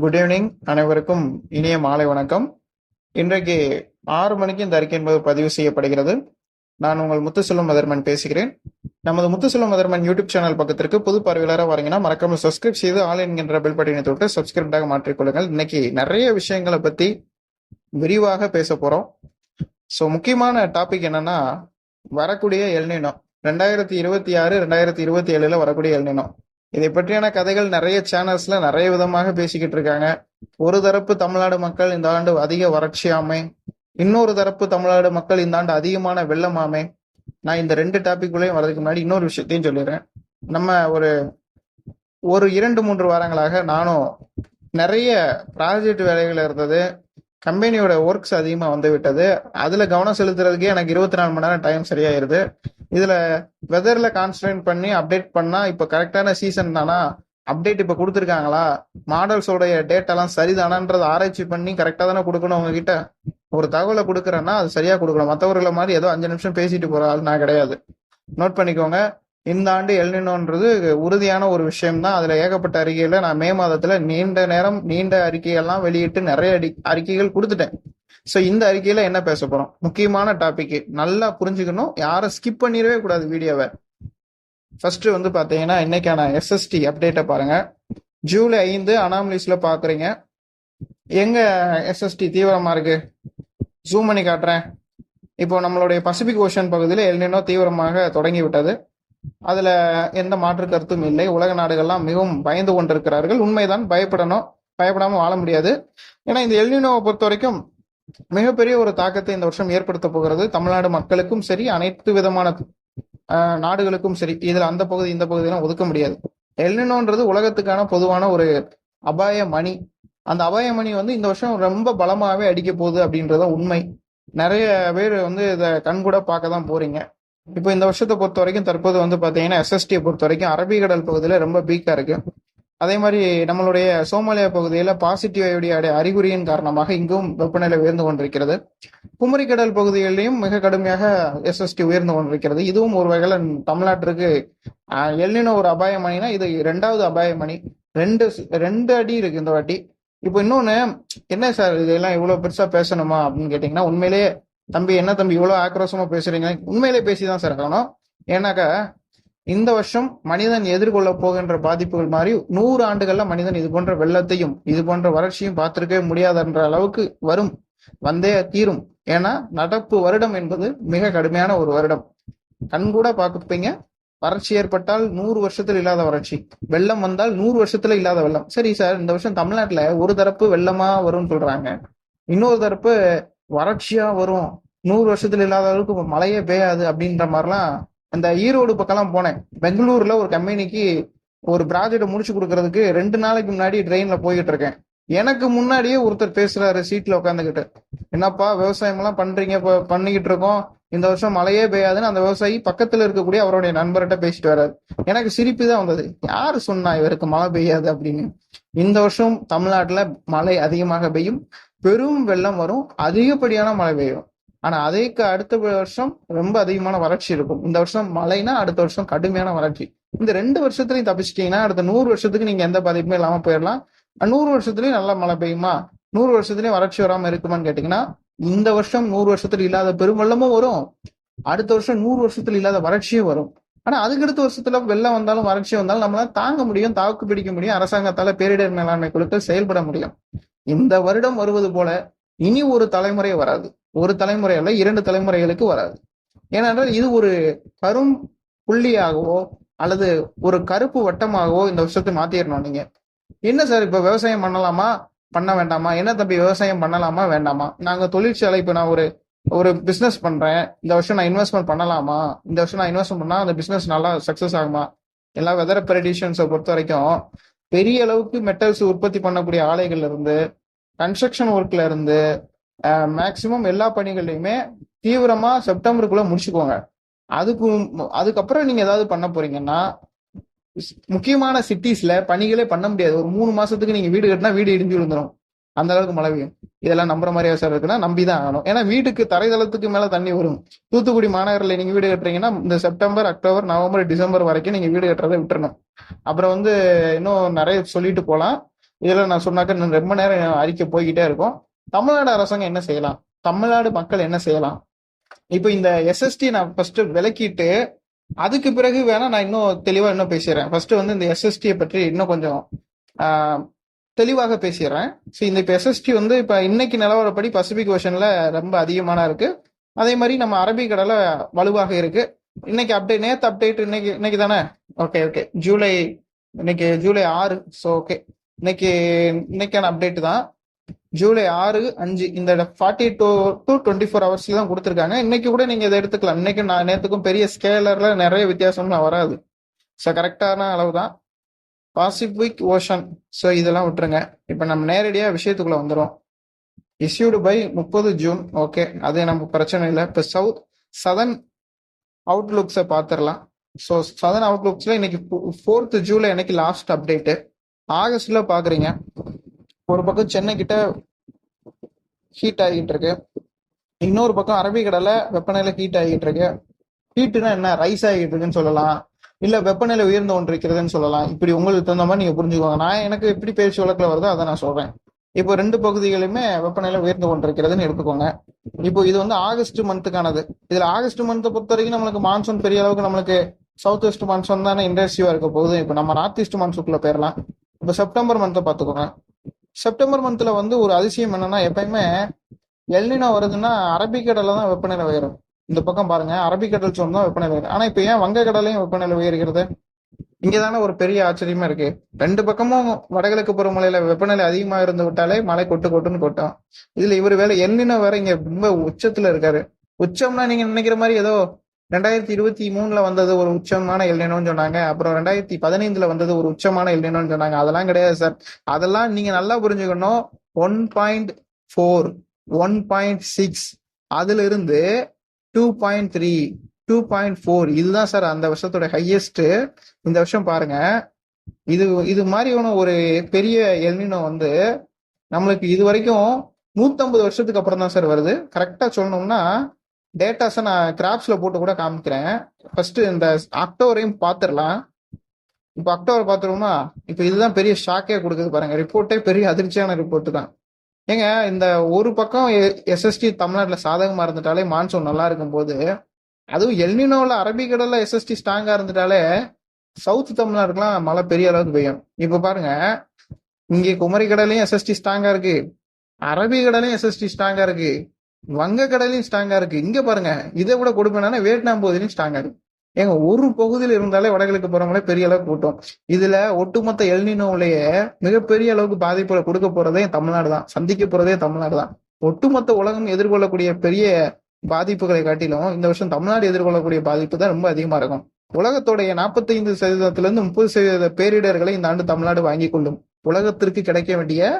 Good evening. அனைவருக்கும் இனிய மாலை வணக்கம். இன்றைக்கு 6 மணிக்கு இந்த அறிக்கை என்பது பதிவு செய்யப்படுகிறது. நான் உங்கள் முத்துசெல்வம் மதர்மன் பேசுகிறேன். நமது முத்துசெல்வம் மதர்மன் யூடியூப் சேனல் பக்கத்திற்கு புது பார்வையாளராக வரீங்கன்னா மறக்காம சப்ஸ்கிரைப் செய்து ஆல் என்கின்ற பெல் பட்டனை தொட்டு சப்ஸ்கிரைப்டாக மாற்றிக்கொள்ளுங்கள். இன்னைக்கு நிறைய விஷயங்களை பத்தி விரிவாக பேச போறோம். ஸோ முக்கியமான டாபிக் என்னன்னா, வரக்கூடிய எல்னினோ 2026 2027 வரக்கூடிய எல்னினோ. இதை பற்றியான கதைகள் நிறைய சேனல்ஸ்ல நிறைய விதமாக பேசிக்கிட்டு இருக்காங்க. ஒரு தரப்பு தமிழ்நாடு மக்கள் இந்த ஆண்டு அதிக வறட்சியாமை, இன்னொரு தரப்பு தமிழ்நாடு மக்கள் இந்த ஆண்டு அதிகமான வெள்ளமாமை. நான் இந்த 2 டாபிக்குள்ளேயும் வரதுக்கு முன்னாடி இன்னொரு விஷயத்தையும் சொல்லிடுறேன். நம்ம ஒரு 2-3 வாரங்களாக நானும் நிறைய ப்ராஜெக்ட் வேலைகள் இருந்தது. கம்பெனியோட ஒர்க்ஸ் அதிகமா வந்து விட்டது. அதுல கவனம் செலுத்துறதுக்கே எனக்கு 24 மணி நேரம் டைம் சரியாயிருது. இதுல வெதர்ல கான்சன்ட்ரேட் பண்ணி அப்டேட் பண்ணா இப்ப கரெக்டான சீசன் தானா, அப்டேட் இப்ப கொடுத்துருக்காங்களா, மாடல்ஸோடைய டேட்டாலாம் சரிதானான்றதை ஆராய்ச்சி பண்ணி கரெக்டா தானே கொடுக்கணும். உங்ககிட்ட ஒரு தகவலை கொடுக்குறேன்னா அது சரியா கொடுக்கணும். மற்றவர்களை மாதிரி ஏதோ 5 நிமிஷம் பேசிட்டு போற ஆள் நான் கிடையாது. நோட் பண்ணிக்கோங்க. இந்த ஆண்டு எல்னினோன்றது உறுதியான ஒரு விஷயம் தான். அதுல ஏகப்பட்ட அறிக்கையில நான் மே மாதத்துல நீண்ட அறிக்கைகள்லாம் வெளியிட்டு நிறைய அறிக்கைகள் கொடுத்துட்டேன். ஸோ இந்த அறிக்கையில என்ன பேச போறோம், முக்கியமான டாபிக் நல்லா புரிஞ்சுக்கணும். யாரும் ஸ்கிப் பண்ணிடவே கூடாது வீடியோவை. ஃபர்ஸ்ட் வந்து பாத்தீங்கன்னா இன்னைக்கான எஸ்எஸ்டி அப்டேட்டை பாருங்க. ஜூலை 5 அனாமலிஸ்ல பாக்குறீங்க. எங்க எஸ்எஸ்டி தீவிரமா இருக்கு, ஜூம் பண்ணி காட்டுறேன். இப்போ நம்மளுடைய பசிபிக் ஓஷன் பகுதியில் எல்னினோ தீவிரமாக தொடங்கி விட்டது. அதுல எந்த மாற்று கருத்தும் இல்லை. உலக நாடுகள்லாம் மிகவும் பயந்து கொண்டிருக்கிறார்கள். உண்மைதான், பயப்படாம வாழ முடியாது. ஏன்னா இந்த எல்னினோவை பொறுத்த வரைக்கும் மிகப்பெரிய ஒரு தாக்கத்தை இந்த வருஷம் ஏற்படுத்த போகிறது. தமிழ்நாடு மக்களுக்கும் சரி, அனைத்து விதமான நாடுகளுக்கும் சரி. இதுல அந்த பகுதி இந்த பகுதியெல்லாம் ஒதுக்க முடியாது. எல்னினோன்றது உலகத்துக்கான பொதுவான ஒரு அபாய மணி. அந்த அபாய மணி வந்து இந்த வருஷம் ரொம்ப பலமாவே அடிக்க போகுது அப்படின்றத உண்மை. நிறைய பேர் வந்து இதை கண்கூட பார்க்க தான் போறீங்க. இப்போ இந்த வருஷத்தை பொறுத்த வரைக்கும் தற்போது வந்து பாத்தீங்கன்னா எஸ்எஸ்டியை பொறுத்த வரைக்கும் அரபிக்கடல் பகுதியில ரொம்ப பீக்கா இருக்கு. அதே மாதிரி நம்மளுடைய சோமாலியா பகுதியில பாசிட்டிவ் அறிகுறியின் காரணமாக இங்கும் வெப்பநிலை உயர்ந்து கொண்டிருக்கிறது. குமரிக்கடல் பகுதிகளிலும் மிக கடுமையாக எஸ்எஸ்டி உயர்ந்து கொண்டிருக்கிறது. இதுவும் ஒரு வகையில தமிழ்நாட்டிற்கு எல்னினோ ஒரு அபாயமணினா இது 2வது அபாயமணி. ரெண்டு அடி இருக்கு இந்த வாட்டி. இப்போ இன்னொன்னு, என்ன சார் இதெல்லாம் இவ்வளவு பெருசா பேசணுமா அப்படின்னு கேட்டீங்கன்னா, உண்மையிலேயே தம்பி என்ன தம்பி இவ்வளவு ஆக்ரோஷமா பேசுறீங்க, உண்மையிலே பேசிதான் சார் ஆகணும். ஏன்னாக்கா இந்த வருஷம் மனிதன் எதிர்கொள்ள போகின்ற பாதிப்புகள் மாதிரி 100 ஆண்டுகள்ல மனிதன் இது போன்ற வெள்ளத்தையும் இது போன்ற வறட்சியும் பார்த்திருக்கவே முடியாதுன்ற அளவுக்கு வந்தே தீரும். ஏன்னா நடப்பு வருடம் என்பது மிக கடுமையான ஒரு வருடம். கண்கூட பார்ப்பீங்க. வறட்சி ஏற்பட்டால் 100 வருஷத்துல இல்லாத வறட்சி, வெள்ளம் வந்தால் 100 வருஷத்துல இல்லாத வெள்ளம். சரி சார், இந்த வருஷம் தமிழ்நாட்டுல ஒரு தரப்பு வெள்ளமா வரும்னு சொல்றாங்க, இன்னொரு தரப்பு வறட்சியா வரும், 100 வருஷத்துல இல்லாத அளவுக்கு மழையே பெய்யாது அப்படின்ற மாதிரிலாம். அந்த ஈரோடு பக்கம்லாம் போனேன். பெங்களூர்ல ஒரு கம்பெனிக்கு ஒரு ப்ராஜெக்ட் முடிச்சு கொடுக்கறதுக்கு 2 நாளைக்கு முன்னாடி ட்ரெயின்ல போய்கிட்டு இருக்கேன். எனக்கு முன்னாடியே ஒருத்தர் பேசுறாரு சீட்ல உட்காந்துக்கிட்டு, என்னப்பா விவசாயம் எல்லாம் பண்றீங்க, பண்ணிக்கிட்டு இருக்கோம், இந்த வருஷம் மழையே பெய்யாதுன்னு அந்த விவசாயி பக்கத்துல இருக்கக்கூடிய அவருடைய நண்பர்கிட்ட பேசிட்டு வர்றாரு. எனக்கு சிரிப்பு தான் வந்தது. யாரு சொன்னா இவருக்கு மழை பெய்யாது அப்படின்னு? இந்த வருஷம் தமிழ்நாட்டுல மழை அதிகமாக பெய்யும், பெரும் வெள்ளம் வரும், அதிகப்படியான மழை பெய்யும். ஆனா அதுக்கு அடுத்த வருஷம் ரொம்ப அதிகமான வறட்சி இருக்கும். இந்த வருஷம் மழைனா அடுத்த வருஷம் கடுமையான வறட்சி. இந்த 2 வருஷத்துலயும் தப்பிச்சிட்டீங்கன்னா அடுத்த 100 வருஷத்துக்கு நீங்க எந்த பாதிப்புமே இல்லாம போயிடலாம். 100 வருஷத்துலயும் நல்லா மழை பெய்யுமா, 100 வருஷத்துலயும் வறட்சி வராம இருக்குமான்னு கேட்டீங்கன்னா, இந்த வருஷம் 100 வருஷத்துல இல்லாத பெரும் வெள்ளமும் வரும், அடுத்த வருஷம் 100 வருஷத்துல இல்லாத வறட்சியும் வரும். ஆனா அதுக்கடுத்த வருஷத்துல வெள்ளம் வந்தாலும் வறட்சி வந்தாலும் நம்மளால தாங்க முடியும், தாக்கு பிடிக்க முடியும். அரசாங்கத்தால பேரிடர் மேலாண்மை குழுக்கள் செயல்பட முடியும். இந்த வருடம் வருவது போல இனி ஒரு தலைமுறை வராது. ஒரு தலைமுறை அல்ல, 2 தலைமுறைகளுக்கு வராது. ஏனென்றால் இது ஒரு கரும் புள்ளியாகவோ அல்லது ஒரு கருப்பு வட்டமாகவோ இந்த வருஷத்தை மாத்திடணும். நீங்க என்ன சார் இப்ப விவசாயம் பண்ணலாமா பண்ண வேண்டாமா, என்ன தம்பி விவசாயம் பண்ணலாமா வேண்டாமா, நாங்க தொழிற்சாலை இப்ப நான் ஒரு பிசினஸ் பண்றேன், இந்த வருஷம் நான் இன்வெஸ்ட்மெண்ட் பண்ணலாமா, இந்த வருஷம் நான் இன்வெஸ்ட்மெண்ட் பண்ணா அந்த பிசினஸ் நல்லா சக்சஸ் ஆகுமா? எல்லா வெதர் ப்ரெடிஷன்ஸை பொறுத்த வரைக்கும் பெரிய அளவுக்கு மெட்டல்ஸ் உற்பத்தி பண்ணக்கூடிய ஆலைகள்ல இருந்து, கன்ஸ்ட்ரக்ஷன் ஒர்க்ல இருந்து, மேக்சிமம் எல்லா பணிகளையுமே தீவிரமா செப்டம்பருக்குள்ள முடிச்சுக்கோங்க. அதுக்கப்புறம் நீங்க ஏதாவது பண்ண போறீங்கன்னா, முக்கியமான சிட்டிஸ்ல பணிகளே பண்ண முடியாது. ஒரு 3 மாசத்துக்கு நீங்க வீடு கட்டினா வீடு இடிஞ்சு விழுந்துடும், அந்த அளவுக்கு மழை பெய்யும். இதெல்லாம் நம்புற மாதிரியா சார் இருக்குன்னா நம்பிதான் ஆகணும். ஏன்னா வீட்டுக்கு தரைதளத்துக்கு மேல தண்ணி வரும். தூத்துக்குடி மாநகரில் நீங்க வீடு கட்டுறீங்கன்னா இந்த செப்டம்பர், அக்டோபர், நவம்பர், டிசம்பர் வரைக்கும் நீங்க வீடு கட்டுறதை விட்டுறணும். அப்புறம் வந்து இன்னும் நிறைய சொல்லிட்டு போலாம். இதுல நான் சொன்னாக்க இன்னும் ரொம்ப நேரம் அறிக்கை போய்கிட்டே இருக்கும். தமிழ்நாடு அரசாங்கம் என்ன செய்யலாம், தமிழ்நாடு மக்கள் என்ன செய்யலாம்? இப்போ இந்த எஸ்எஸ்டி நான் ஃபர்ஸ்ட் விளக்கிட்டு அதுக்கு பிறகு வேணா நான் இன்னும் தெளிவா இன்னும் பேசிடுறேன். ஃபர்ஸ்ட் வந்து இந்த எஸ்எஸ்டியை பற்றி இன்னும் கொஞ்சம் தெளிவாக பேசிடுறேன். ஸோ இந்த இப்போ எஸ்எஸ்டி வந்து இப்போ இன்னைக்கு நிலவரப்படி பசிபிக் ஓஷன்ல ரொம்ப அதிகமான இருக்கு. அதே மாதிரி நம்ம அரபிக்கடலை வலுவாக இருக்கு. இன்னைக்கு அப்டேட், நேத்து அப்டேட், இன்னைக்கு தானே? ஓகே ஓகே, இன்னைக்கு ஜூலை 6. ஸோ ஓகே, இன்னைக்கான அப்டேட் தான். ஜூலை 6-5 இந்த 42 to 24 ஹவர்ஸ்ல தான் கொடுத்துருக்காங்க. இன்னைக்கு கூட நீங்க இதை எடுத்துக்கலாம். இன்னைக்கு நான் நேற்றுக்கும் பெரிய ஸ்கேலர்ல நிறைய வித்தியாசம்லாம் வராது. ஸோ கரெக்டான அளவு தான் பாசிபிக் ஓஷன். ஸோ இதெல்லாம் விட்டுருங்க. இப்போ நம்ம நேரடியாக விஷயத்துக்குள்ள வந்துடும். Issued by 30 June. ஓகே, அது நமக்கு பிரச்சனை இல்லை. இப்போ சதன் அவுட்லுக்ஸை பார்த்துடலாம். ஸோ சதன் அவுட்லுக்ஸ்ல இன்னைக்கு 4th ஜூலை அன்னைக்கு லாஸ்ட் அப்டேட்டு. ஆகஸ்ட்ல பாக்குறீங்க, ஒரு பக்கம் சென்னை கிட்ட ஹீட் ஆகிட்டு இருக்கு, இன்னொரு பக்கம் அரபிக்கடலை வெப்பநிலை ஹீட் ஆகிட்டு இருக்கு. ஹீட்டுனா என்ன, ரைஸ் ஆகிட்டு இருக்குன்னு சொல்லலாம், இல்ல வெப்பநிலை உயர்ந்து கொண்டு இருக்கிறதுன்னு சொல்லலாம். இப்படி உங்களுக்கு தகுந்த மாதிரி நீங்க புரிஞ்சுக்கோங்க. நான் எனக்கு எப்படி பேச்சு வழக்கில் வருதோ அதை நான் சொல்றேன். இப்போ 2 பகுதிகளுமே வெப்பநிலை உயர்ந்து கொண்டிருக்கிறதுன்னு எடுத்துக்கோங்க. இப்போ இது வந்து ஆகஸ்ட் மந்த்துக்கானது. இதுல ஆகஸ்ட் மந்த்தை பொறுத்த வரைக்கும் நம்மளுக்கு மான்சூன் பெரிய அளவுக்கு நம்மளுக்கு சவுத் வெஸ்ட் மான்சூன் தானே இன்டென்சிவா இருக்க போகுது. இப்போ நம்ம நார்த் ஈஸ்ட் மான்சூன்குள்ள போயிடலாம். இப்போ செப்டம்பர் மந்த்தை பார்த்துக்கோங்க. செப்டம்பர் மந்த்ல வந்து ஒரு அதிசயம் என்னன்னா, எப்பயுமே எல்னினோ வருதுன்னா அரபிக்கடல்ல தான் வெப்பநிலை உயரும். இந்த பக்கம் பாருங்க, அரபிக்கடல் சோன் தான் வெப்பநிலை உயரும். ஆனா இப்ப ஏன் வங்கக்கடலையும் வெப்பநிலை உயர்கிறது? இங்கதானே ஒரு பெரிய ஆச்சரியமா இருக்கு. 2 பக்கமும் வடகிழக்கு பருவமழையில வெப்பநிலை அதிகமா இருந்து விட்டாலே மழை கொட்டுன்னு கொட்டும். இதுல இவர் வேலை எல்னினோ வேற இங்க ரொம்ப உச்சத்துல இருக்காரு. உச்சம்னா நீங்க நினைக்கிற மாதிரி ஏதோ 2023 வந்தது ஒரு உச்சமான எல்னினோன்னு சொன்னாங்க, அப்புறம் 2015 வந்தது ஒரு உச்சமான எல்னினோன்னு சொன்னாங்க. அதெல்லாம் கிடையாது சார். அதெல்லாம் நீங்க நல்லா புரிஞ்சுக்கணும். 1.4, 1.6, அதுல இருந்து 2.3, 2.4 இதுதான் சார் அந்த வருஷத்தோட ஹையஸ்ட். இந்த வருஷம் பாருங்க, இது மாதிரியான ஒரு பெரிய எல்னினோ வந்து நம்மளுக்கு இது வரைக்கும் 150 வருஷத்துக்கு அப்புறம் தான் சார் வருது. கரெக்டா சொல்லணும்னா டேட்டாஸை நான் கிராப்ஸ்ல போட்டு கூட காமிக்கிறேன். ஃபர்ஸ்ட் இந்த அக்டோபரையும் பார்த்துடலாம். இப்போ அக்டோபர் பார்த்துருவோமா? இப்போ இதுதான் பெரிய ஷாக்கே கொடுக்குது பாருங்க. ரிப்போர்ட்டே பெரிய அதிர்ச்சியான ரிப்போர்ட் தான். ஏங்க, இந்த ஒரு பக்கம் எஸ்எஸ்டி தமிழ்நாட்டுல சாதகமா இருந்துட்டாலே மான்சூன் நல்லா இருக்கும் போது, அதுவும் எல்னினோல அரபிக்கடல்ல எஸ்எஸ்டி ஸ்ட்ராங்கா இருந்துட்டாலே சவுத் தமிழ்நாடுக்குலாம் மழை பெரிய அளவுக்கு பெய்யும். இப்ப பாருங்க, இங்கே குமரி கடலையும் எஸ்எஸ்டி ஸ்ட்ராங்கா இருக்கு, அரபிக்கடலையும் எஸ்எஸ்டி ஸ்ட்ராங்கா இருக்கு, வங்க கடலையும் ஸ்ட்ராங்கா இருக்கு. இங்க பாருங்க, இதை விட கொடுப்பேனா வியட்நாம் பகுதியிலும் ஸ்ட்ராங்கா இருக்கு. ஏங்க, ஒரு பகுதியில் இருந்தாலே வடகிழக்கு போறவங்களே பெரிய அளவுக்கு கூட்டம். இதுல ஒட்டுமொத்த எல்னினோவிலேயே மிகப்பெரிய அளவுக்கு பாதிப்புகளை கொடுக்க போறதே தமிழ்நாடு தான், சந்திக்க போறதே தமிழ்நாடு தான். ஒட்டுமொத்த உலகம் எதிர்கொள்ளக்கூடிய பெரிய பாதிப்புகளை காட்டிலும் இந்த வருஷம் தமிழ்நாடு எதிர்கொள்ளக்கூடிய பாதிப்பு தான் ரொம்ப அதிகமா இருக்கும். உலகத்தோடைய 45%-இருந்து 30% பேரிடர்களை இந்த ஆண்டு தமிழ்நாடு வாங்கி கொள்ளும். உலகத்திற்கு கிடைக்க வேண்டிய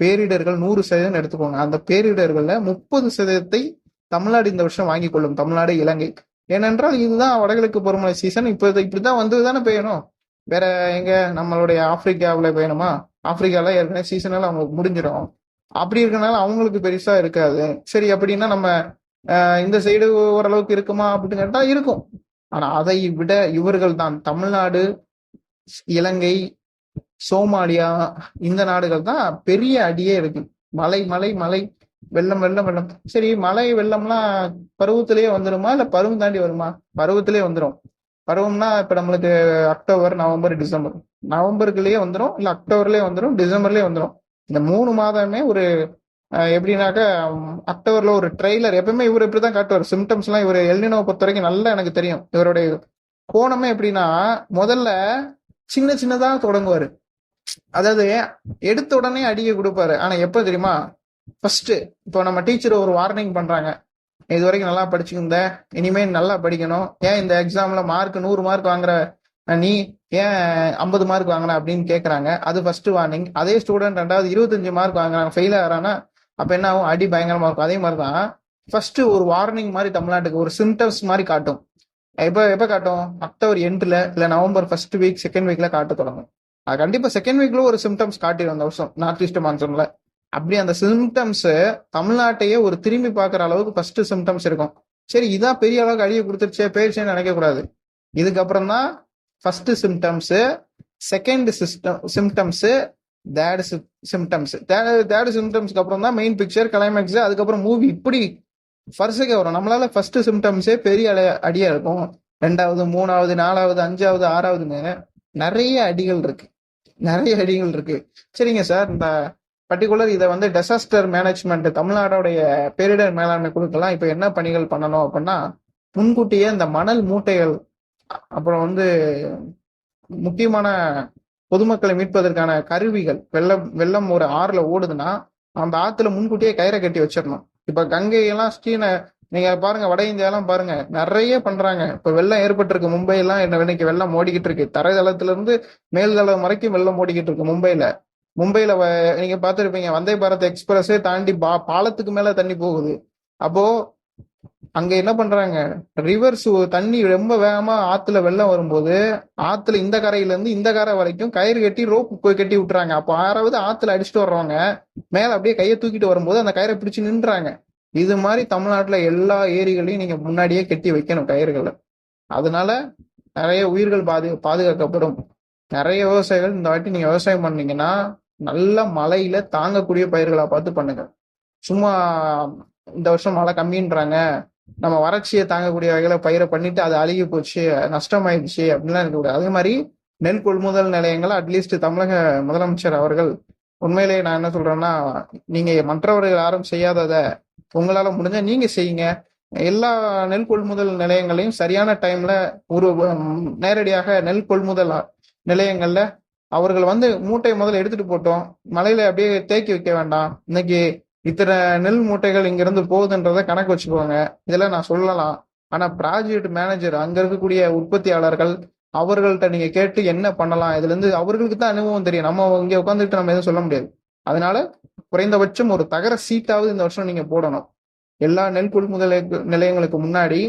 பேரிடர்கள் 100% எடுத்துக்கோங்க. அந்த பேரிடர்கள்ல 30% தமிழ்நாடு இந்த வருஷம் வாங்கி கொள்ளும். தமிழ்நாடு, இலங்கை. ஏனென்றால் இதுதான் வடகிழக்கு பருவமழை சீசன். இப்படிதான் வந்து தானே பெய்யணும். வேற எங்க நம்மளுடைய ஆப்பிரிக்காவில் பெய்யணுமா? ஆப்பிரிக்கால ஏற்கனவே சீசன் எல்லாம் அவங்களுக்கு முடிஞ்சிடும். அப்படி இருக்கனால அவங்களுக்கு பெருசா இருக்காது. சரி, அப்படின்னா நம்ம இந்த சைடு ஓரளவுக்கு இருக்குமா அப்படின்னு கேட்டா இருக்கும். ஆனா அதை விட இவர்கள் தான் தமிழ்நாடு, இலங்கை, சோமாலியா, இந்த நாடுகள் தான் பெரிய அடியே இருக்கு. மலை மலை மலை, வெள்ளம் வெள்ளம் வெள்ளம். சரி, மழை வெள்ளம்லாம் பருவத்திலேயே வந்துருமா இல்ல பருவம் தாண்டி வருமா? பருவத்திலேயே வந்துடும். பருவம்னா இப்ப நம்மளுக்கு அக்டோபர், நவம்பர், டிசம்பர். நவம்பருக்குள்ளேயே வந்துடும், இல்ல அக்டோபர்லயே வந்துடும், டிசம்பர்லயே வந்துடும். இந்த 3 மாதமே ஒரு எப்படின்னாக்க அக்டோபர்ல ஒரு ட்ரெய்லர் எப்பவுமே இவர் இப்படிதான் காட்டுவார். சிம்டம்ஸ் எல்லாம் இவர் எல்னினோவை பொறுத்த வரைக்கும் நல்லா எனக்கு தெரியும். இவருடைய கோணமே எப்படின்னா, முதல்ல சின்ன சின்னதா தொடங்குவாரு. அதாவது எடுத்த உடனே அடிக்க கொடுப்பாரு. ஆனா எப்ப தெரியுமா? ஃபர்ஸ்ட் இப்போ நம்ம டீச்சர் ஒரு வார்னிங் பண்றாங்க, இது வரைக்கும் நல்லா படிச்சுக்கிந்த, இனிமே நல்லா படிக்கணும், ஏன் இந்த எக்ஸாம்ல மார்க் 100 மார்க் வாங்குற நீ ஏன் 50 மார்க் வாங்கின அப்படின்னு கேட்கறாங்க. அது ஃபர்ஸ்ட் வார்னிங். அதே ஸ்டூடெண்ட் 2வது 25 மார்க் வாங்குறாங்க, ஃபெயில் ஆகிறானா அப்ப என்ன ஆகும்? அடி பயங்கரமா இருக்கும். அதே மாதிரிதான் ஃபர்ஸ்ட் ஒரு வார்னிங் மாதிரி தமிழ்நாட்டுக்கு ஒரு சிம்டம்ஸ் மாதிரி காட்டும். எப்ப காட்டும்? அக்டோபர் எண்ட்ல இல்ல நவம்பர் ஃபர்ஸ்ட் வீக், செகண்ட் வீக்ல காட்ட தொடங்கும். அது கண்டிப்பா செகண்ட் வீக்ல ஒரு சிம்டம்ஸ் காட்டிடும் அந்த வருஷம் நார்த் ஈஸ்ட் மான்சூன்ல. அப்படி அந்த சிம்டம்ஸ் தமிழ்நாட்டையே ஒரு திரும்பி பார்க்குற அளவுக்கு ஃபர்ஸ்ட் சிம்டம்ஸ் இருக்கும். சரி, இதான் பெரிய அளவுக்கு அழிய கொடுத்துருச்சே போயிடுச்சேன்னு நினைக்க கூடாது. இதுக்கப்புறம் தான் ஃபர்ஸ்ட் சிம்டம்ஸ், செகண்ட் சிம்டம்ஸ், தேட் சிம்டம்ஸ், தேட் சிம்டம்ஸ்க்கு அப்புறம் தான் மெயின் பிக்சர், கிளைமேக்ஸ், அதுக்கப்புறம் மூவி. இப்படி ஃபர்ஸ்டுக்கே வரும். நம்மளால ஃபர்ஸ்ட் சிம்டம்ஸே பெரிய அடியா இருக்கும். ரெண்டாவது, மூணாவது, நாலாவது, அஞ்சாவது, ஆறாவதுன்னு நிறைய அடிகள் இருக்கு, நிறைய அடிகள் இருக்கு. சரிங்க சார், இந்த பர்டிகுலர் இதை வந்து டிசாஸ்டர் மேனேஜ்மெண்ட், தமிழ்நாடுடைய பேரிடர் மேலாண்மை குழுக்கெல்லாம் இப்ப என்ன பணிகள் பண்ணணும் அப்படின்னா, முன்கூட்டியே இந்த மணல் மூட்டைகள், அப்புறம் வந்து முக்கியமான பொதுமக்களை மீட்பதற்கான கருவிகள், வெள்ளம் ஒரு ஆறுல ஓடுதுன்னா அந்த ஆத்துல முன்கூட்டியே கயிறை கட்டி வச்சிடணும். இப்ப கங்கையெல்லாம் நீங்க பாருங்க, வட இந்தியாலாம் பாருங்க, நிறைய பண்றாங்க. இப்ப வெள்ளம் ஏற்பட்டிருக்கு மும்பையெல்லாம், இன்னைக்கு வெள்ளம் ஓடிக்கிட்டு இருக்கு. தரைதளத்துல இருந்து மேல்தளம் வரைக்கும் வெள்ளம் ஓடிக்கிட்டு இருக்கு மும்பையில நீங்க பார்த்துருப்பீங்க, வந்தே பாரத் எக்ஸ்பிரஸே தாண்டி பாலத்துக்கு மேல தண்ணி போகுது. அப்போ அங்க என்ன பண்றாங்க, ரிவர்ஸ் தண்ணி ரொம்ப வேகமா ஆத்துல வெள்ளம் வரும்போது ஆத்துல இந்த கரையில இருந்து இந்த கரை வரைக்கும் கயிறு கட்டி ரோப் போய் கட்டி விட்டுறாங்க. அப்போ யாராவது ஆத்துல அடிச்சுட்டு வர்றவங்க மேல அப்படியே கையை தூக்கிட்டு வரும்போது அந்த கயிறை பிடிச்சு நின்றாங்க. இது மாதிரி தமிழ்நாட்டுல எல்லா ஏரிகளையும் நீங்க முன்னாடியே கட்டி வைக்கணும் கயிறுகளை. அதனால நிறைய உயிர்கள் பாதுகாக்கப்படும். நிறைய விவசாயிகள் இந்த வாட்டி நீங்க விவசாயம் பண்ணீங்கன்னா நல்ல மழையில தாங்கக்கூடிய பயிர்களா பார்த்து பண்ணுங்க. சும்மா இந்த வருஷம் மழை கம்மின்றாங்க, நம்ம வறட்சியை தாங்கக்கூடிய வகையில பயிரை பண்ணிட்டு அது அழுகி போச்சு, நஷ்டமாயிடுச்சு அப்படின்லாம் இருக்கக்கூடாது. அதே மாதிரி நெல் கொள்முதல் நிலையங்கள் அட்லீஸ்ட் தமிழக முதலமைச்சர் அவர்கள், உண்மையிலேயே நான் என்ன சொல்றேன்னா, நீங்க மற்றவர்கள் யாரும் செய்யாதத உங்களால முடிஞ்சா நீங்க செய்யுங்க. எல்லா நெல் கொள்முதல் நிலையங்களையும் சரியான டைம்ல நேரடியாக நெல் கொள்முதல் நிலையங்கள்ல அவர்கள் வந்து மூட்டை முதல்ல எடுத்துட்டு போட்டோம், மலையில அப்படியே தேக்கி வைக்க வேண்டாம். இன்னைக்கு இத்தனை நெல் மூட்டைகள் இங்கிருந்து போகுதுன்றத கணக்கு வச்சுக்குவாங்க. இதெல்லாம் நான் சொல்லலாம். ஆனா ப்ராஜெக்ட் மேனேஜர், அங்க இருக்கக்கூடிய உற்பத்தியாளர்கள், அவர்கள்ட்ட நீங்க கேட்டு என்ன பண்ணலாம், இதுல இருந்து அவர்களுக்கு தான் அனுபவம் தெரியும். நம்ம இங்க உட்காந்துட்டு நம்ம எதுவும் சொல்ல முடியாது. அதனால குறைந்தபட்சம் ஒரு தகர சீட்டாவது இந்த வருஷம் நீங்க போடணும். எல்லா நெல் கொள்முதல் நிலையங்களுக்கு முன்னாடி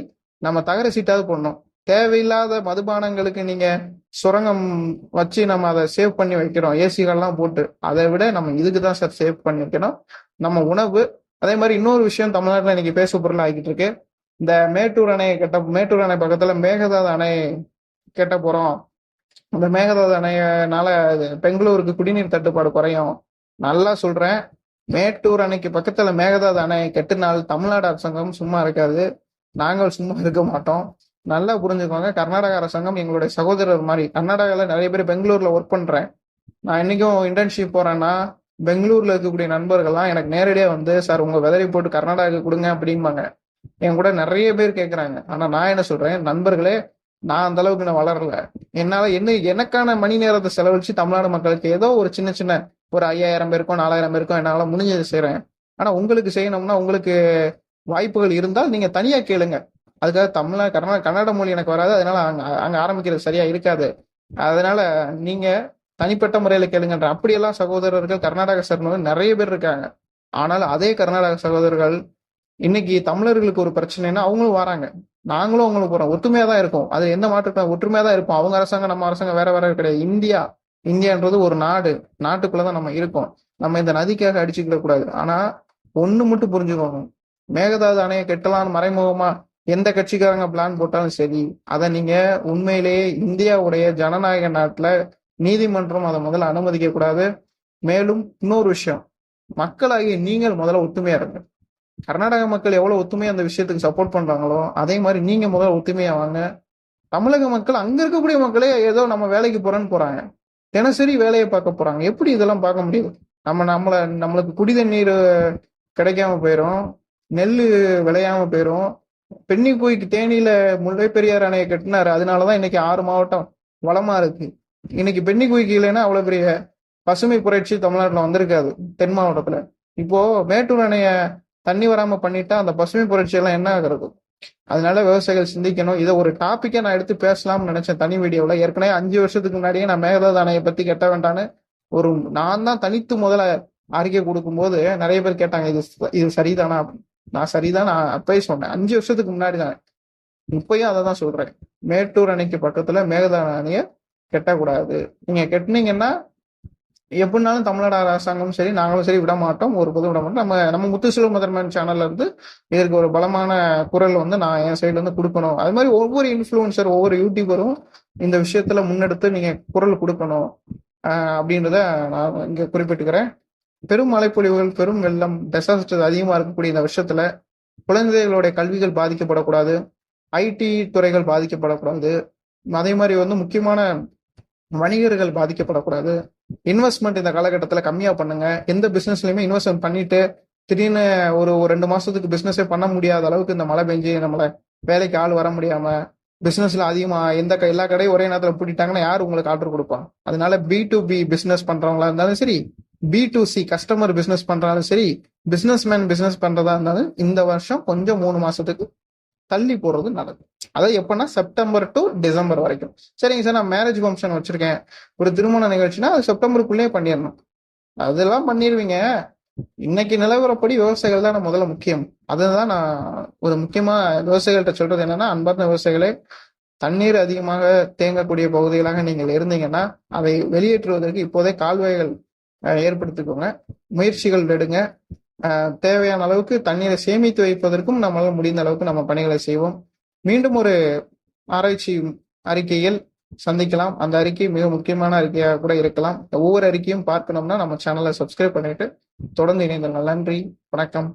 நம்ம தகர சீட்டாவது போடணும். தேவையில்லாத மதுபானங்களுக்கு நீங்க சுரங்கம் வச்சு நம்ம அதை சேவ் பண்ணி வைக்கிறோம், ஏசிகள்லாம் போட்டு. அதை விட நம்ம இதுக்கு தான் சார் சேவ் பண்ணி வைக்கணும், நம்ம உணவு. அதே மாதிரி இன்னொரு விஷயம் தமிழ்நாட்டில் இன்னைக்கு பேசு பொருள் ஆகிட்டு இருக்கு. இந்த மேட்டூர் அணை பக்கத்துல மேகதாது அணை கட்ட போறோம். அந்த மேகதாது அணையனால பெங்களூருக்கு குடிநீர் தட்டுப்பாடு குறையும். நல்லா சொல்றேன், மேட்டூர் அணைக்கு பக்கத்துல மேகதாது அணை கட்டினால் தமிழ்நாடு அரசாங்கம் சும்மா இருக்காது, நாங்கள் சும்மா இருக்க மாட்டோம். நல்லா புரிஞ்சுக்கோங்க. கர்நாடக அரசாங்கம் எங்களுடைய சகோதரர் மாதிரி. கர்நாடகால நிறைய பேர் பெங்களூர்ல ஒர்க் பண்றேன். நான் இன்னைக்கும் இன்டர்ன்ஷிப் போறேன்னா பெங்களூர்ல இருக்கக்கூடிய நண்பர்கள்லாம் எனக்கு நேரடியா வந்து, சார் உங்க விதை போட்டு கர்நாடகாவுக்கு கொடுங்க அப்படிம்பாங்க. என் கூட நிறைய பேர் கேட்கறாங்க. ஆனா நான் என்ன சொல்றேன், நண்பர்களே, நான் அந்த அளவுக்கு நான் வளரல. என்னால எனக்கான மணி நேரத்தை செலவழிச்சு தமிழ்நாடு மக்களுக்கு ஏதோ ஒரு சின்ன ஒரு 5000 பேருக்கும் 4000 பேருக்கும் என்னால முடிஞ்சது செய்யறேன். ஆனா உங்களுக்கு செய்யணும்னா, உங்களுக்கு வாய்ப்புகள் இருந்தால் நீங்க தனியா கேளுங்க. அதுக்காக கன்னட மொழி எனக்கு வராது, அதனால அங்க ஆரம்பிக்கிறது சரியா இருக்காது. அதனால நீங்க தனிப்பட்ட முறையில கேளுங்கன்ற. அப்படியெல்லாம் சகோதரர்கள் கர்நாடக சர்மர்கள் நிறைய பேர் இருக்காங்க. ஆனால் அதே கர்நாடக சகோதரர்கள் இன்னைக்கு தமிழர்களுக்கு ஒரு பிரச்சனைனா அவங்களும் வராங்க, நாங்களும் அவங்களுக்கு போறோம். ஒற்றுமையா தான் இருக்கும், அது எந்த மாற்றம், ஒற்றுமையா தான் இருக்கும். அவங்க அரசாங்கம் நம்ம அரசாங்கம் வேற வேற கிடையாது. இந்தியான்றது ஒரு நாடு, நாட்டுக்குள்ளதான் நம்ம இருக்கோம். நம்ம இந்த நதிக்காக அடிச்சுக்கிட கூடாது. ஆனா ஒண்ணு மட்டும் புரிஞ்சுக்கோங்க, மேகதாது அணையை கெட்டலான்னு மறைமுகமா எந்த கட்சிக்காரங்க பிளான் போட்டாலும் சரி, அதை நீங்க உண்மையிலேயே இந்தியாவுடைய ஜனநாயக நாட்டுல நீதிமன்றம் அதை முதல்ல அனுமதிக்க கூடாது. மேலும் இன்னொரு விஷயம், மக்களாகிய நீங்கள் முதல்ல ஒத்துமையா இருங்க. கர்நாடக மக்கள் எவ்வளவு ஒத்துமையா அந்த விஷயத்துக்கு சப்போர்ட் பண்றாங்களோ அதே மாதிரி நீங்க முதல்ல ஒத்துமையா வாங்க. தமிழக மக்கள், அங்க இருக்கக்கூடிய மக்களே ஏதோ நம்ம வேலைக்கு போறேன்னு போறாங்க, தினசரி வேலையை பார்க்க போறாங்க. எப்படி இதெல்லாம் பார்க்க முடியுது? நம்மளுக்கு குடி தண்ணீர் கிடைக்காம போயிடும், நெல் விளையாம போயிடும். பெண்ணி கோய்க்கு தேனியில முல்லை பெரியார் அணையை கட்டினாரு, அதனாலதான் இன்னைக்கு 6 மாவட்டம் வளமா இருக்கு. இன்னைக்கு பெண்ணி கோய்க்கு இல்லைன்னா அவ்வளவு பெரிய பசுமை புரட்சி தமிழ்நாட்டுல வந்திருக்காது, தென் மாவட்டத்துல. இப்போ மேட்டூர் அணைய தண்ணி வராம பண்ணிட்டா அந்த பசுமை புரட்சி எல்லாம் என்ன ஆகுறது? அதனால விவசாயிகள் சிந்திக்கணும். இதை ஒரு டாபிக்கை நான் எடுத்து பேசலாம்னு நினைச்சேன் தனி வீடியோல. ஏற்கனவே 5 வருஷத்துக்கு முன்னாடியே நான் மேகதாது அணையை பத்தி கட்ட வேண்டான்னு நான் தான் தனித்து முதல்ல அறிக்கை கொடுக்கும் போது நிறைய பேர் கேட்டாங்க, இது சரிதானா? நான் சரிதான், நான் அப்பயே சொன்னேன் 5 வருஷத்துக்கு முன்னாடி தான். இப்பயும் அதை தான் சொல்றேன், மேட்டூர் அணைக்கு பக்கத்துல மேகதாது அணையை கெட்டக்கூடாது. நீங்க கெட்டினீங்கன்னா எப்படினாலும் தமிழ்நாடு அரசாங்கமும் சரி நாங்களும் சரி விட மாட்டோம், ஒரு பொது விட மாட்டோம். நம்ம முத்துசிலு மதர்மன் சேனல்ல இருந்து இதற்கு ஒரு பலமான குரல் வந்து நான் என் சைட்ல இருந்து கொடுக்கணும். அது மாதிரி ஒவ்வொரு இன்ஃபுளுசர், ஒவ்வொரு யூடியூபரும் இந்த விஷயத்துல முன்னெடுத்து நீங்க குரல் கொடுக்கணும். அப்படின்றத நான் இங்க குறிப்பிட்டுக்கிறேன். பெரும் மழைப்பொழிவுகள், பெரும் வெள்ளம், டிசாஸ்டர் அதிகமா இருக்கக்கூடிய இந்த வருஷத்துல குழந்தைகளுடைய கல்விகள் பாதிக்கப்படக்கூடாது. ஐடி துறைகள் பாதிக்கப்படக்கூடாது. அதே மாதிரி முக்கியமான வணிகர்கள் பாதிக்கப்படக்கூடாது. இன்வெஸ்ட்மெண்ட் இந்த காலகட்டத்தில் கம்மியா பண்ணுங்க. எந்த பிசினஸ்லயுமே இன்வெஸ்ட்மெண்ட் பண்ணிட்டு திடீர்னு ஒரு 2 மாசத்துக்கு பிசினஸே பண்ண முடியாத அளவுக்கு இந்த மழை பெஞ்சு நம்மள வேலைக்கு ஆள் வர முடியாம பிசினஸ்ல அதிகமா எல்லா கடையும் ஒரே நேரத்தில் பூட்டிட்டாங்கன்னா யார் உங்களுக்கு ஆர்டர் கொடுப்பா? அதனால B2B பிசினஸ் பண்றவங்களா இருந்தாலும் சரி, B2C கஸ்டமர் பிசினஸ் பண்றாலும் சரி, பிசினஸ் பண்றதா இருந்தாலும் இந்த வருஷம் கொஞ்சம் 3 மாசத்துக்கு தள்ளி போடுறது நல்லது. அதாவது எப்பன்னா செப்டம்பர் டு டிசம்பர் வரைக்கும். சரிங்க சார், நான் மேரேஜ் ஃபங்க்ஷன் வச்சிருக்கேன், ஒரு திருமண நிகழ்ச்சினா அது செப்டம்பருக்குள்ளேயே பண்ணிடணும். அதெல்லாம் பண்ணிடுவீங்க. இன்னைக்கு நிலவரப்படி விவசாயிகள் தான் முதல்ல முக்கியம். அதுதான் நான் ஒரு முக்கியமா விவசாயிகள்கிட்ட சொல்றது என்னன்னா, அன்பார்ந்த விவசாயிகளே, தண்ணீர் அதிகமாக தேங்கக்கூடிய பகுதிகளாக நீங்கள் இருந்தீங்கன்னா அதை வெளியேற்றுவதற்கு இப்போதே கால்வாய்கள் ஏற்படுத்திக்கோங்க, முயற்சிகள் எடுங்க. தேவையான அளவுக்கு தண்ணீரை சேமித்து வைப்பதற்கும் நம்மளால் முடிந்த அளவுக்கு நம்ம பணிகளை செய்வோம். மீண்டும் ஒரு ஆராய்ச்சி அறிக்கையில் சந்திக்கலாம். அந்த அறிக்கை மிக முக்கியமான அறிக்கையாக கூட இருக்கலாம். ஒவ்வொரு அறிக்கையும் பார்க்கணும்னா நம்ம சேனலை சப்ஸ்கிரைப் பண்ணிட்டு தொடர்ந்து இணைந்திருங்கள். நன்றி, வணக்கம்.